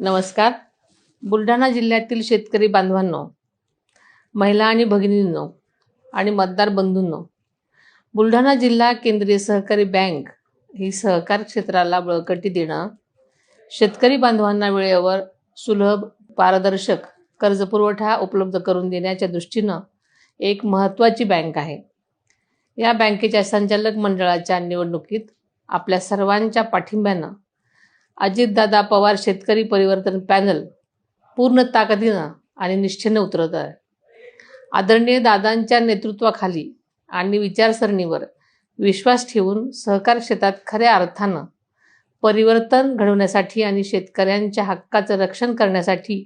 नमस्कार. बुलढाणा जिल्ह्यातील शेतकरी बांधवांनो, महिला आणि भगिनींनो आणि मतदार बंधूंनो, बुलढाणा जिल्हा केंद्रीय सहकारी बँक ही सहकार क्षेत्राला बळकटी देणं, शेतकरी बांधवांना वेळेवर सुलभ पारदर्शक कर्जपुरवठा उपलब्ध करून देण्याच्या दृष्टीनं एक महत्त्वाची बँक आहे. या बँकेच्या संचालक मंडळाच्या निवडणुकीत आपल्या सर्वांच्या पाठिंब्यानं अजितदादा पवार शेतकरी परिवर्तन पॅनल पूर्ण ताकदीनं आणि निष्ठेनं उतरत आहे. आदरणीय दादांच्या नेतृत्वाखाली आणि विचारसरणीवर विश्वास ठेवून सहकार क्षेत्रात खऱ्या अर्थानं परिवर्तन घडवण्यासाठी आणि शेतकऱ्यांच्या हक्काचं रक्षण करण्यासाठी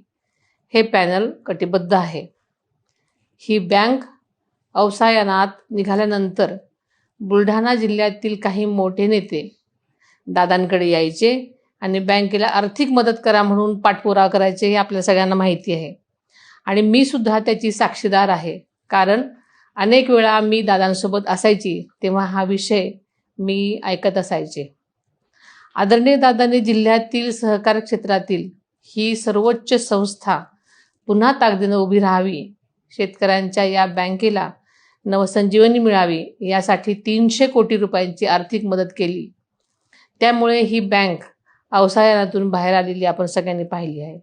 हे पॅनल कटिबद्ध आहे. ही बँक अवसायनात निघाल्यानंतर बुलढाणा जिल्ह्यातील काही मोठे नेते दादांकडे यायचे आणि बँकेला आर्थिक मदत करा म्हणून पाठपुरावा करायचे हे आपल्या सगळ्यांना माहिती आहे. आणि मी सुद्धा त्याची साक्षीदार आहे, कारण अनेक वेळा मी दादांसोबत असायची तेव्हा हा विषय मी ऐकत असायचे. आदरणीय दादांनी जिल्ह्यातील सहकार क्षेत्रातील ही सर्वोच्च संस्था पुन्हा ताकदीनं उभी राहावी, शेतकऱ्यांच्या या बँकेला नवसंजीवनी मिळावी यासाठी 300 कोटी रुपयांची आर्थिक मदत केली. त्यामुळे ही बँक अवसायनातून बाहेर आलेली आपण सगळ्यांनी पाहिली आहे.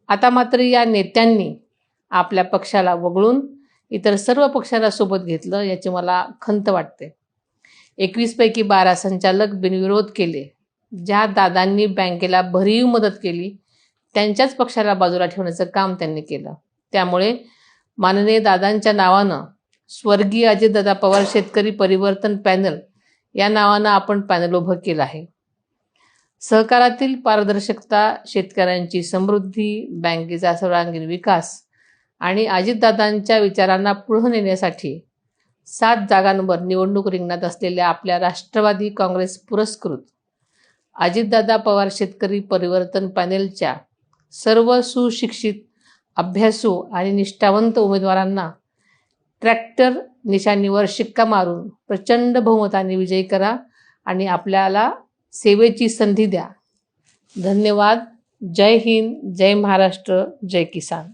आता मात्र या नेत्यांनी आपल्या पक्षाला वगळून इतर सर्व पक्षांना सोबत घेतलं, याची मला खंत वाटते. 21 पैकी 12 संचालक बिनविरोध केले. ज्या दादांनी बँकेला भरीव मदत केली त्यांच्याच पक्षाला बाजूला ठेवण्याचं काम त्यांनी केलं. त्यामुळे माननीय दादांच्या नावानं स्वर्गीय अजितदादा पवार शेतकरी परिवर्तन पॅनल या नावानं आपण पॅनल उभं केलं आहे. सहकारातील पारदर्शकता, शेतकऱ्यांची समृद्धी, बँकेचा सर्वांगीण विकास आणि अजितदादांच्या विचारांना पुढे नेण्यासाठी 7 जागांवर निवडणूक रिंगणात असलेल्या आपल्या राष्ट्रवादी काँग्रेस पुरस्कृत अजितदादा पवार शेतकरी परिवर्तन पॅनेलच्या सर्व सुशिक्षित, अभ्यासू आणि निष्ठावंत उमेदवारांना ट्रॅक्टर निशाणीवर शिक्का मारून प्रचंड बहुमताने विजयी करा आणि आपल्याला सेवेची संधी द्या. धन्यवाद. जय हिंद, जय महाराष्ट्र, जय किसान.